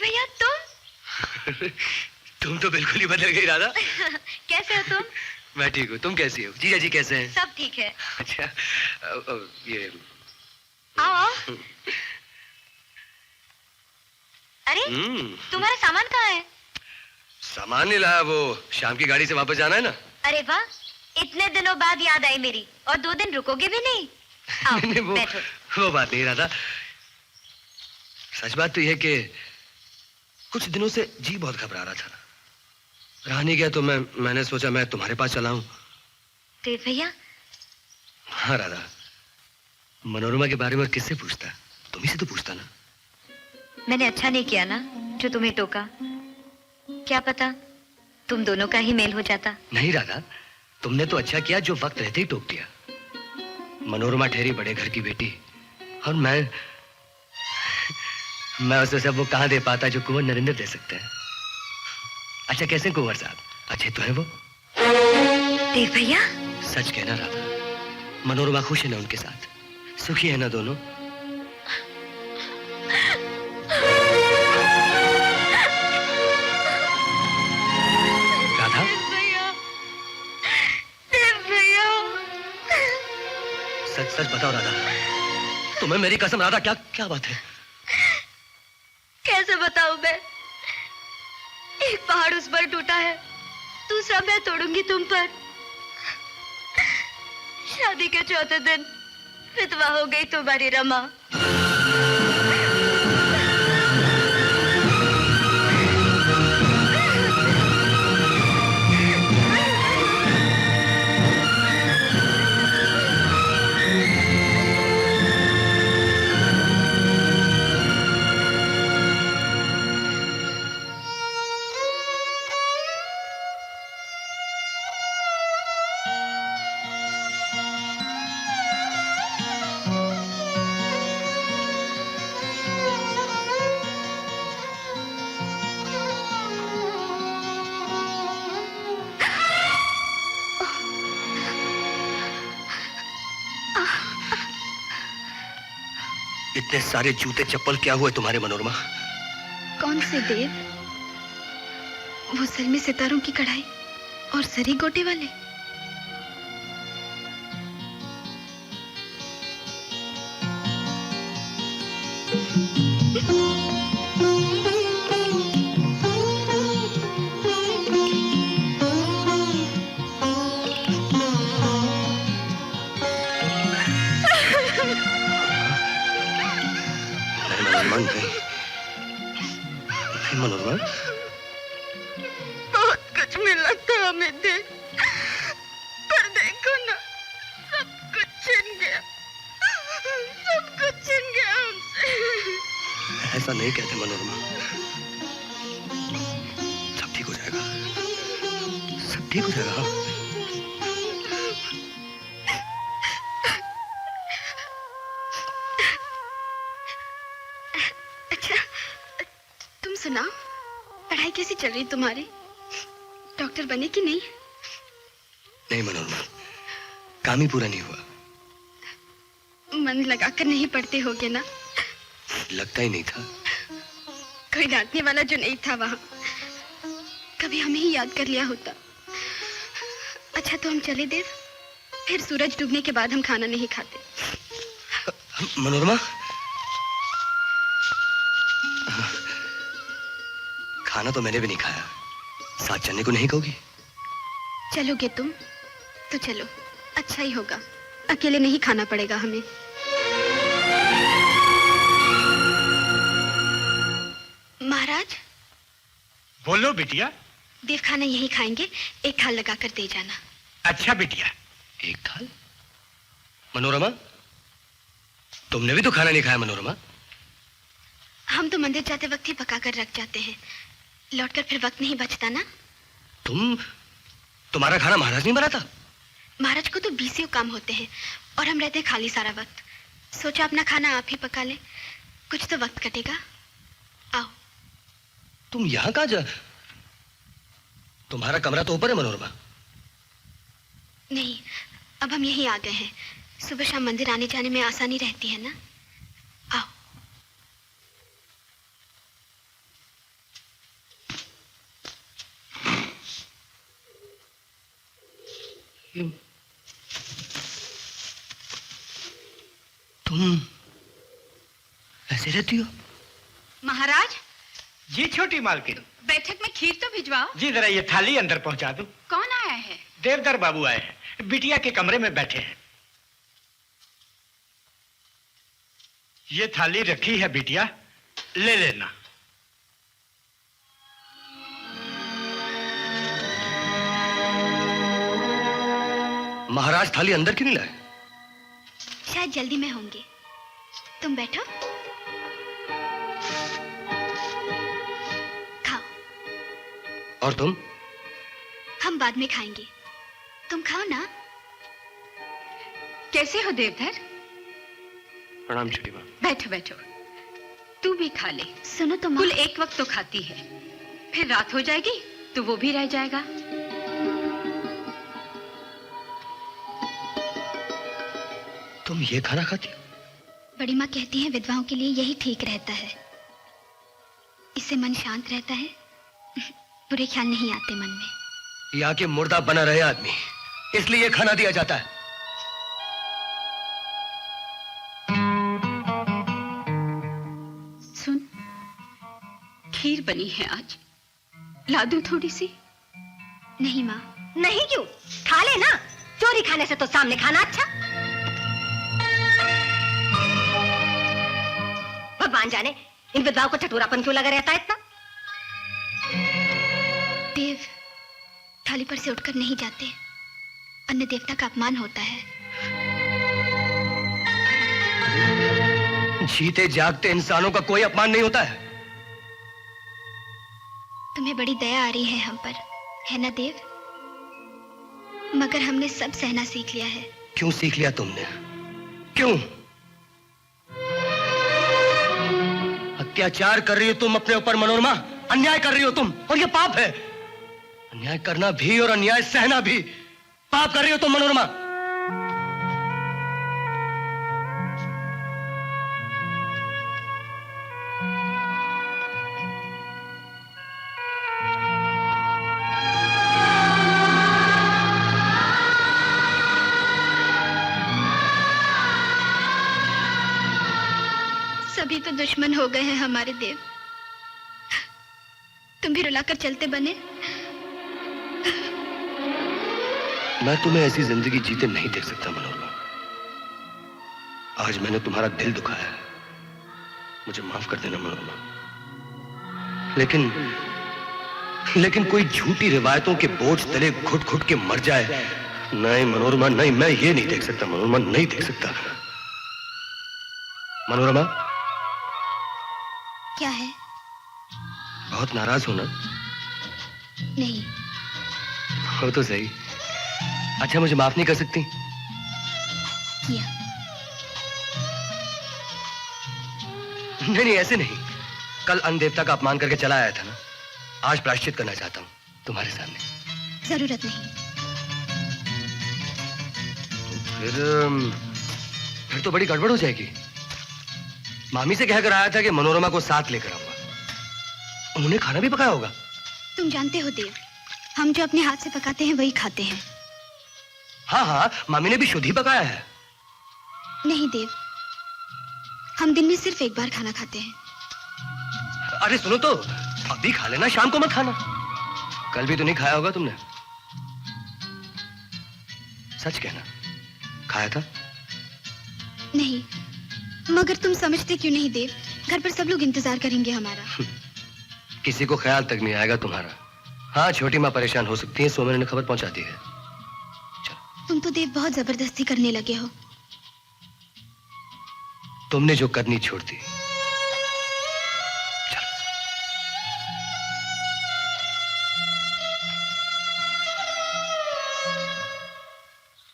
भैया तुम तुम तो बिल्कुल ही बदल गई राधा। कैसे हो तुम? मैं ठीक हूँ, तुम कैसी हो? जीजा जी कैसे हैं? सब ठीक है। अच्छा ये आओ। अरे तुम्हारा सामान कहाँ है? सामान नहीं लाया, वो शाम की गाड़ी से वापस जाना है ना। अरे वाह, इतने दिनों बाद याद आई मेरी। और 2 दिन रुकोगे भी नहीं? आओ, नहीं, वो बात नहीं राधा। सच बात तो यह कि कुछ दिनों से जी बहुत घबरा रहा था। रहा नहीं गया तो मैंने सोचा मैं तुम्हारे पास चला हूं। देव भैया? हाँ राधा, मनोरमा के बारे में किससे पूछता? तुम ही से तो पूछता ना। मैंने अच्छा नहीं किया ना जो तुम्हें टोका। क्या पता तुम दोनों का ही मेल हो जाता। नहीं राधा, तुमने तो अच्छा किया जो वक्त रहते ही टोक दिया। मनोरमा ठहरी बड़े घर की बेटी, और मैं उसे सब वो कहां दे पाता जो कुंवर नरेंद्र दे सकते हैं। अच्छा कैसे कुंवर साहब, अच्छे तो है वो? देव भैया? सच कहना राधा, मनोरमा खुश है ना उनके साथ? सुखी है ना दोनों? राधा? देव भैया, सच सच बताओ राधा, तुम्हें मेरी कसम राधा, क्या क्या बात है? कैसे बताऊं मैं? एक पहाड़ उस पर टूटा है, दूसरा मैं तोड़ूंगी तुम पर। शादी के चौथे दिन विधवा हो गई तुम्हारी रमा। इतने सारे जूते चप्पल क्या हुए तुम्हारे मनोरमा? कौन से देव? वो सर में सितारों की कढ़ाई और सरी गोटे वाले। मनोरमा, बहुत कुछ मिला था हमें देव, पर देखो ना, सब कुछ छिन गया, सब कुछ छिन गया हमसे। ऐसा नहीं कहते मनोरमा, सब ठीक हो जाएगा, सब ठीक हो जाएगा। सुना, पढ़ाई कैसी चल रही तुम्हारी? डॉक्टर बने कि नहीं? नहीं मनोरमा, काम ही पूरा नहीं हुआ। मन लगाकर नहीं पढ़ते होगे ना? लगता ही नहीं था। कोई डांटने वाला जो नहीं था वहां, कभी हमें ही याद कर लिया होता। अच्छा तो हम चले देव, फिर सूरज डूबने के बाद हम खाना नहीं खाते। मनोरमा, खाना तो मैंने भी नहीं खाया, साथ चलने को नहीं कहोगी? चलोगे तुम तो चलो, अच्छा ही होगा, अकेले नहीं खाना पड़ेगा हमें। महाराज। बोलो बिटिया। देव खाना यही खाएंगे, एक थाल लगाकर दे जाना। अच्छा बिटिया। एक थाल? मनोरमा, तुमने भी तो खाना नहीं खाया मनोरमा? हम तो मंदिर जाते वक्त ही पका कर रख जाते हैं, लौटकर फिर वक्त नहीं बचता ना। तुम्हारा खाना महाराज नहीं बनाता? महाराज को तो 20 काम होते हैं और हम रहते खाली सारा वक्त। सोचा अपना खाना आप ही पका ले, कुछ तो वक्त कटेगा। आओ। तुम यहाँ कहाँ जा? तुम्हारा कमरा तो ऊपर है मनोरमा। नहीं, अब हम यहीं आ गए हैं, सुबह शाम मंदिर आने जाने में आसानी रहती है ना। आओ। तुम ऐसे रहती हो? महाराज, जी छोटी मालकिन। बैठक में खीर तो भिजवाओ। जी जरा ये थाली अंदर पहुंचा दो। कौन आया है? देवदार बाबू आए हैं, बिटिया के कमरे में बैठे हैं। ये थाली रखी है बिटिया, ले लेना। महाराज थाली अंदर क्यों नहीं लाए? शायद जल्दी में होंगे। तुम बैठो, खाओ। और तुम? हम बाद में खाएंगे, तुम खाओ ना। कैसे हो देवधर? प्रणाम छोटी माँ। बैठो बैठो, तू भी खा ले। सुनो तो माँ, कुल एक वक्त तो खाती है, फिर रात हो जाएगी तो वो भी रह जाएगा। तुम ये खाना खाती हो? बड़ी माँ कहती हैं विधवाओं के लिए यही ठीक रहता है, इससे मन शांत रहता है, बुरे ख्याल नहीं आते मन में। यहाँ के मुर्दा बना रहे आदमी, इसलिए ये खाना दिया जाता है। सुन, खीर बनी है आज, ला दूं थोड़ी सी? नहीं माँ। नहीं क्यों, खा ले ना। चोरी खाने से तो सामने खाना अच्छा। भगवान जाने इन विधवाओं को चटोरापन क्यों लगा रहता है इतना। देव, थाली पर से उठकर नहीं जाते, अन्य देवता का अपमान होता है। जीते जागते इंसानों का कोई अपमान नहीं होता है। तुम्हें बड़ी दया आ रही है हम पर, है ना देव? मगर हमने सब सहना सीख लिया है। क्यों सीख लिया तुमने? क्यों? अत्याचार कर रही हो तुम अपने ऊपर मनोरमा, अन्याय कर रही हो तुम, और ये पाप है। अन्याय करना भी और अन्याय सहना भी पाप कर रही हो तुम मनोरमा। सभी तो दुश्मन हो गए हैं हमारे देव, तुम भी रुलाकर चलते बने। मैं तुम्हें ऐसी जिंदगी जीते नहीं देख सकता मनोरमा। आज मैंने तुम्हारा दिल दुखाया है, मुझे माफ कर देना मनोरमा। लेकिन कोई झूठी रिवायतों के बोझ तले घुट घुट के मर जाए, नहीं मनोरमा, नहीं, मैं ये नहीं देख सकता मनोरमा, नहीं देख सकता। मनोरमा, क्या है? बहुत नाराज हो ना? नहीं। हो तो सही। अच्छा, मुझे माफ नहीं कर सकती? किया। नहीं, ऐसे नहीं। कल अन्न देवता का अपमान करके चला आया था ना, आज प्रायश्चित करना चाहता हूँ तुम्हारे सामने। जरूरत नहीं। फिर तो बड़ी गड़बड़ हो जाएगी। मामी से कहकर आया था कि मनोरमा को साथ लेकर आऊंगा। उन्होंने खाना भी पकाया होगा। तुम जानते हो देव, हम जो अपने हाथ से पकाते हैं वही खाते हैं। हाँ हाँ, मामी ने भी शुद्ध ही पकाया है। नहीं देव, हम दिन में सिर्फ एक बार खाना खाते हैं। अरे सुनो तो, अभी खा लेना, शाम को मत खाना। कल भी तो नहीं खाया होगा तुमने। सच कहना, खाया था? नहीं, मगर तुम समझते क्यों नहीं देव? घर पर सब लोग इंतजार करेंगे हमारा। किसी को ख्याल तक नहीं आएगा तुम्हारा। हाँ, छोटी माँ परेशान हो सकती है, सोमेन ने खबर पहुंचा दी है। चलो। तुम तो देव बहुत जबरदस्ती करने लगे हो। तुमने जो करनी छोड़ दी। चलो।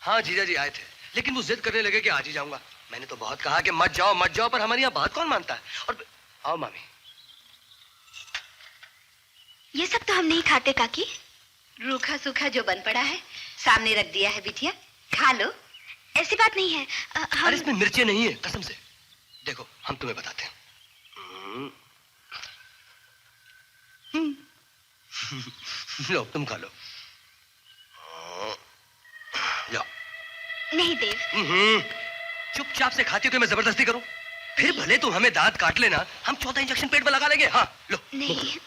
हाँ, जीजा जी आए थे, लेकिन वो जिद करने लगे कि आज ही जाऊंगा। मैंने तो बहुत कहा कि मत जाओ मत जाओ, पर हमारी यहाँ बात कौन मानता है। और आओ मामी। ये सब तो हम नहीं खाते काकी। रूखा सूखा जो बन पड़ा है सामने रख दिया है बिटिया, खा लो। ऐसी बात नहीं है। हम... अरे इसमें मिर्चें नहीं है, कसम से। देखो, हम तुम्हें बताते हैं। लो, तुम खा लो। नहीं देव। चुपचाप से खाती हो तो मैं जबरदस्ती करूं? फिर भले तुम हमें दांत काट लेना, हम 14 इंजेक्शन पेट में लगा लेंगे। हाँ लो। नहीं।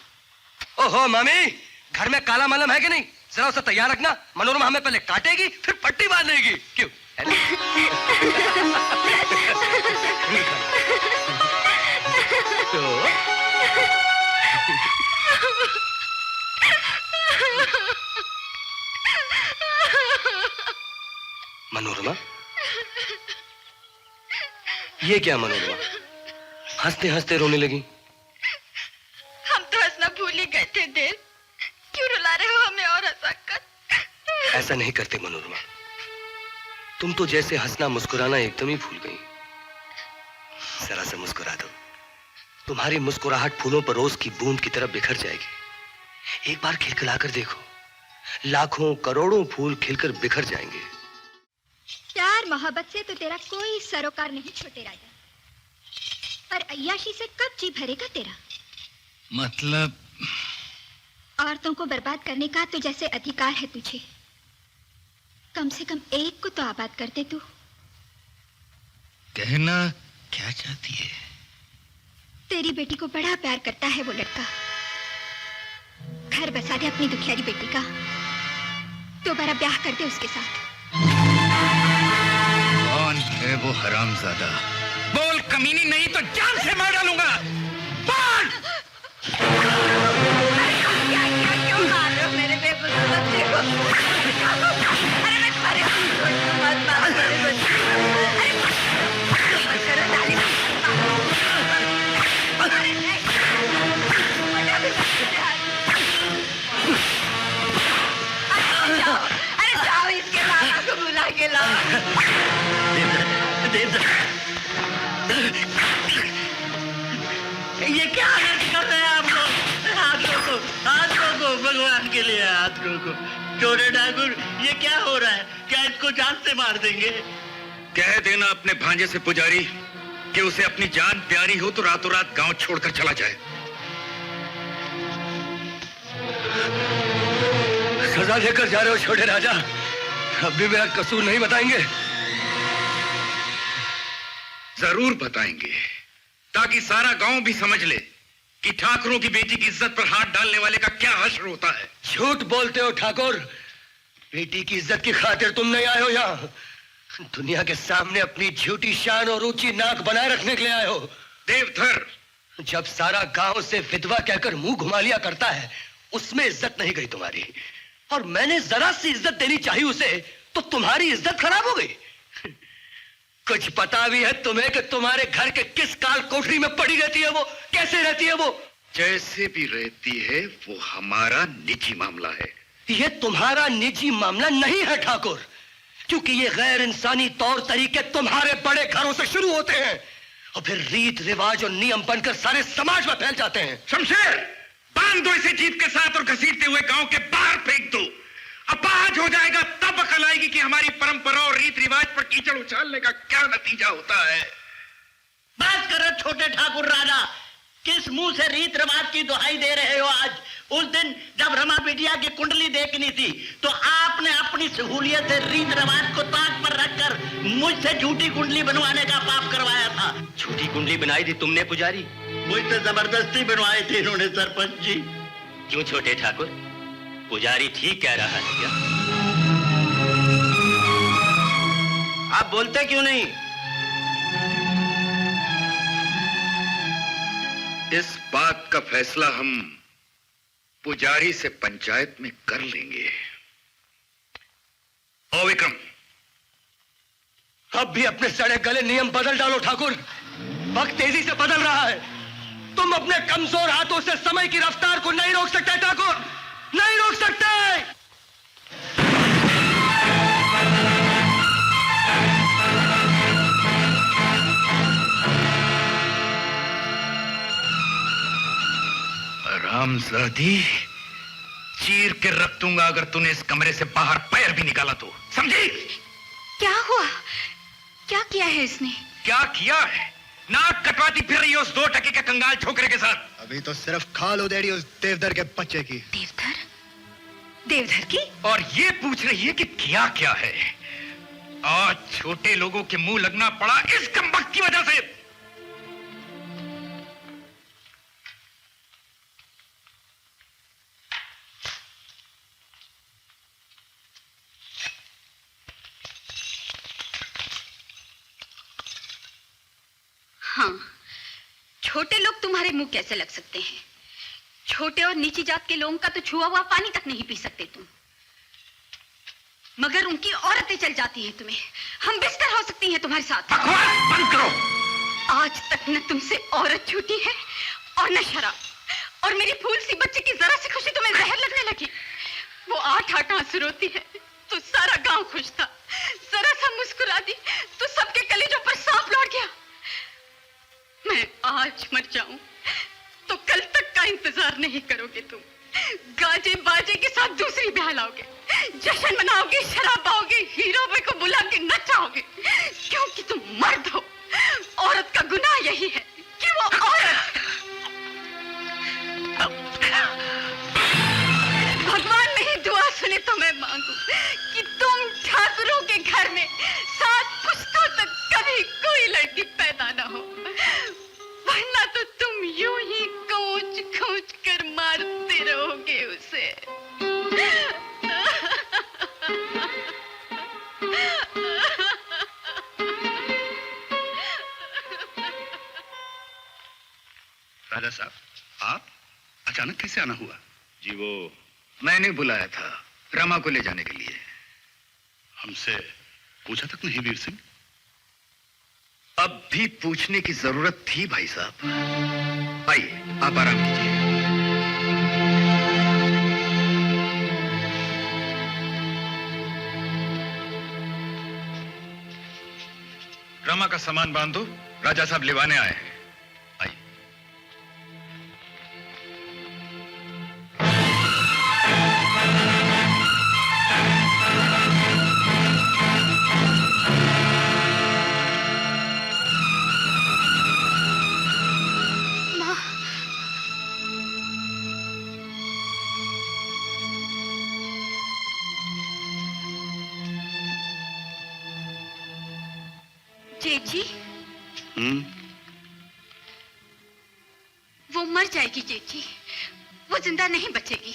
ओहो मामी, घर में काला मलम है कि नहीं? जरा उसे तैयार रखना, मनोरमा हमें पहले काटेगी फिर पट्टी बांध लेगी। क्यों? है ना? तो मनोरमा, ये क्या मनोरमा? हंसते हंसते रोने लगी। हम तो हंसना भूल ही गए थे देव। क्यों रुला रहे हो हमें और हंसाकर? ऐसा नहीं करते मनोरमा, तुम तो जैसे हंसना मुस्कुराना एकदम ही भूल गई। जरा सा मुस्कुरा दो, तुम्हारी मुस्कुराहट फूलों पर रोज की बूंद की तरह बिखर जाएगी। एक बार खिलखिलाकर देखो, लाखों करोड़ों फूल खिलकर बिखर जाएंगे। प्यार मोहब्बत से तो तेरा कोई सरोकार नहीं छोटे राजा, पर अय्याशी से कब जी भरेगा तेरा? मतलब औरतों को बर्बाद करने का तो जैसे अधिकार है तुझे, कम से कम एक को तो आबाद कर दे तू। कहना क्या चाहती है? तेरी बेटी को बड़ा प्यार करता है वो लड़का। घर बसा दे अपनी दुखियारी बेटी का, दोबारा ब्याह कर दे उसके साथ। कौन है वो हरामजादा? बोल कमीनी, नहीं तो जान से मार डालूंगा। बोल! क्यों मार रहे हो मेरे बेकसूर बच्चे को? अरे मैं तुम्हारे मत मारो मेरे बच्चे को। अरे मत करो डाली। अरे नहीं, मजा भी अरे जाओ इसके मामा को बुला के लाओ। ये क्या कर रहे हैं आप लोग? हाथ रोको भगवान के लिए, हाथ रोको। छोटे ठाकुर, ये क्या हो रहा है? क्या इसको जान से मार देंगे? कह देना अपने भांजे से पुजारी कि उसे अपनी जान प्यारी हो तो रातों रात गांव छोड़कर चला जाए। सजा देकर जा रहे हो छोटे राजा? अब भी मेरा कसूर नहीं बताएंगे? जरूर बताएंगे, ताकि सारा गांव भी समझ ले कि ठाकुरों की बेटी की इज्जत पर हाथ डालने वाले का क्या हश्र होता है। झूठ बोलते हो ठाकुर, बेटी की इज्जत की खातिर तुम नहीं आए हो यहाँ। दुनिया के सामने अपनी झूठी शान और ऊंची नाक बनाए रखने के लिए आए हो। देवधर, जब सारा गांव से विधवा कहकर मुंह घुमा लिया करता है, उसमें इज्जत नहीं गई तुम्हारी। और मैंने जरा सी इज्जत देनी चाहिए उसे, तो तुम्हारी इज्जत खराब हो गई। कुछ पता भी है तुम्हें कि तुम्हारे घर के किस काल कोठरी में पड़ी रहती है वो? कैसे रहती है वो? जैसे भी रहती है वो हमारा निजी मामला है। ये तुम्हारा निजी मामला नहीं है ठाकुर, क्योंकि ये गैर इंसानी तौर तरीके तुम्हारे बड़े घरों से शुरू होते हैं और फिर रीत रिवाज और नियम बनकर सारे समाज में फैल जाते हैं। शमशेर, बांध दो इसे जीप के साथ और घसीटते हुए गांव के बाहर फेंक दो। अपाज हो जाएगा तब अकल आएगी कि हमारी परंपरा और रीत रिवाज पर कीचड़ उछालने का क्या नतीजा होता है। बात करो छोटे ठाकुर राजा, किस मुंह से रीत रिवाज की दुहाई दे रहे हो आज? उस दिन जब रमा बिटिया की कुंडली देखनी थी तो आपने अपनी सहूलियत से रीत रिवाज को ताक पर रखकर मुझसे झूठी कुंडली बनवाने का पाप करवाया था। झूठी कुंडली बनाई थी तुमने पुजारी? मुझसे जबरदस्ती बनवाई थी इन्होंने सरपंच जी। क्यों छोटे ठाकुर, पुजारी ठीक कह रहा है क्या? आप बोलते क्यों नहीं? इस बात का फैसला हम पुजारी से पंचायत में कर लेंगे। ओ विक्रम, अब भी अपने सड़े गले नियम बदल डालो ठाकुर। वक्त तेजी से बदल रहा है। तुम अपने कमजोर हाथों से समय की रफ्तार को नहीं रोक सकते ठाकुर, नहीं रोक सकते। रामजादी, चीर के रख दूंगा अगर तूने इस कमरे से बाहर पैर भी निकाला तो, समझी? क्या हुआ? क्या किया है इसने? क्या किया है? नाक कटवाती फिर रही है उस 2 टके के कंगाल छोकरे के साथ। अभी तो सिर्फ खाल उधेड़ी उस देवधर के बच्चे की। देवधर? देवधर की? और ये पूछ रही है कि किया क्या है? आज छोटे लोगों के मुंह लगना पड़ा इस कमबख्त की वजह से। हाँ, छोटे लोग तुम्हारे मुंह कैसे लग सकते हैं? छोटे और नीची जात के लोगों का तो छुआ हुआ पानी तक नहीं पी सकते तुम, मगर उनकी औरतें चल जाती हैं तुम्हें। हम बिस्तर हो सकती हैं तुम्हारे साथ। बकवास बंद करो। आज तक न तुमसे औरत छूटी है और न शराब, और मेरी फूल सी बच्ची की जरा सी खुशी तुम्हें जहर लगने लगी। वो 8-8 आंसू रोती है तो सारा गांव खुश था, जरा सा मुस्कुरा दी तो सबके कलेजों पर सांप लौट गया। मैं आज मर जाऊं तो कल तक का इंतजार नहीं करोगे तुम। गाजे बाजे के साथ दूसरी ब्याह लाओगे, जश्न मनाओगे, शराब पाओगे, हीरो को बुला के नचाओगे, क्योंकि तुम मर्द हो। औरत का गुनाह यही है कि वो औरत है। भगवान मेरी दुआ सुने तो मैं मांगू कि तुम ठाकुरों के घर में 7 पुश्तों तक कभी कोई लड़की पैदा ना हो, वरना तो तुम यूं ही खोज खोज कर मारते रहोगे उसे। राजा साहब, आप अचानक कैसे आना हुआ? जी वो मैंने बुलाया था रमा को ले जाने के लिए। हमसे पूछा तक नहीं वीर सिंह? अब भी पूछने की जरूरत थी भाई साहब। आइए आप आराम कीजिए। रमा का सामान बांधो, राजा साहब लिवाने आए हैं। आइए। जेठी, वो मर जाएगी जेठी, वो जिंदा नहीं बचेगी।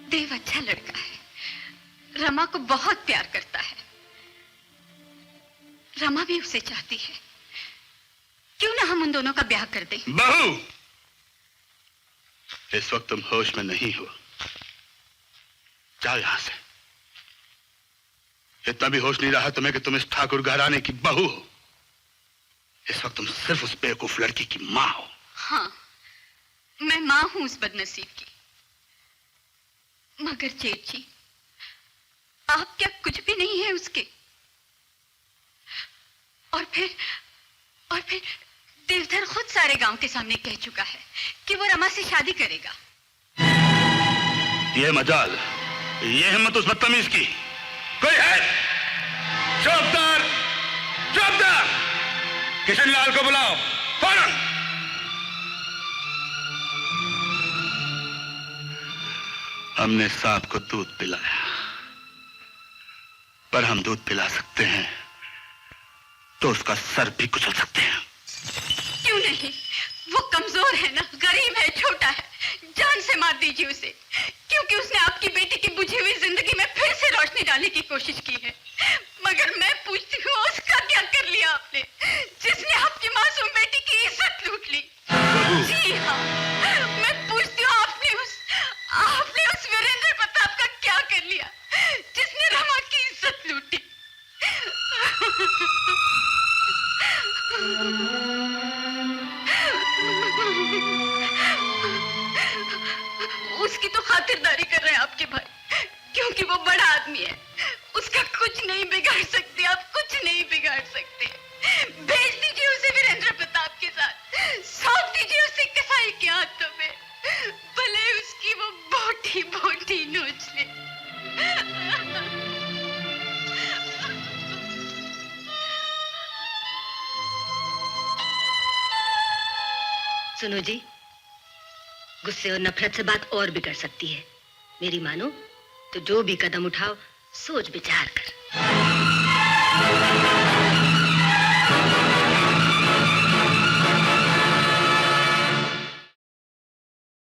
देव अच्छा लड़का है, रमा को बहुत प्यार करता है, रमा भी उसे चाहती है। क्यों ना हम उन दोनों का ब्याह कर दें? बहू, इस वक्त तुम होश में नहीं हो, जाओ यहां से। इतना भी होश नहीं रहा तुम्हें कि तुम इस ठाकुर घराने की बहू हो। इस वक्त तुम सिर्फ उस बेवकूफ लड़की की मां हो। हाँ, मैं मां हूं उस बदनसीब की, मगर जेठ जी, आप क्या कुछ भी नहीं है उसके? और फिर देवधर खुद सारे गांव के सामने कह चुका है कि वो रमा से शादी करेगा। ये मजाल, ये हिम्मत उस बदतमीज की। कोई है? चौकीदार, चौकीदार, किशन लाल को बुलाओ फौरन। हमने सांप को दूध पिलाया, पर हम दूध पिला सकते हैं तो उसका सर भी कुचल सकते हैं। क्यों नहीं? वो कमजोर है ना, गरीब है, छोटा है, जान से मार दीजिए उसे, क्योंकि उसने आपकी बेटी की बुझी हुई जिंदगी में फिर से रोशनी डालने की कोशिश की है। मगर मैं पूछती हूँ, उसका क्या कर लिया आपने, जिसने आपकी मासूम बेटी की इज्जत लूट ली? जी हाँ, मैं पूछती हूँ, आपने उस वीरेंद्र प्रताप का क्या कर लिया, जिसने रमा की इज्जत लूटी? उसकी तो खातिरदारी कर रहे हैं आपके भाई, क्योंकि वो बड़ा आदमी है, उसका कुछ नहीं बिगाड़ सकते आप, कुछ नहीं बिगाड़ सकते। भेज दीजिए उसे वीरेंद्र प्रताप के साथ, सौंप दीजिए उसे कसाई के हाथों में, भले उसकी वो बोटी बोटी नोच ले। सुनो जी, गुस्से और नफरत से बात और बिगड़ सकती है। मेरी मानो तो जो भी कदम उठाओ सोच विचार कर।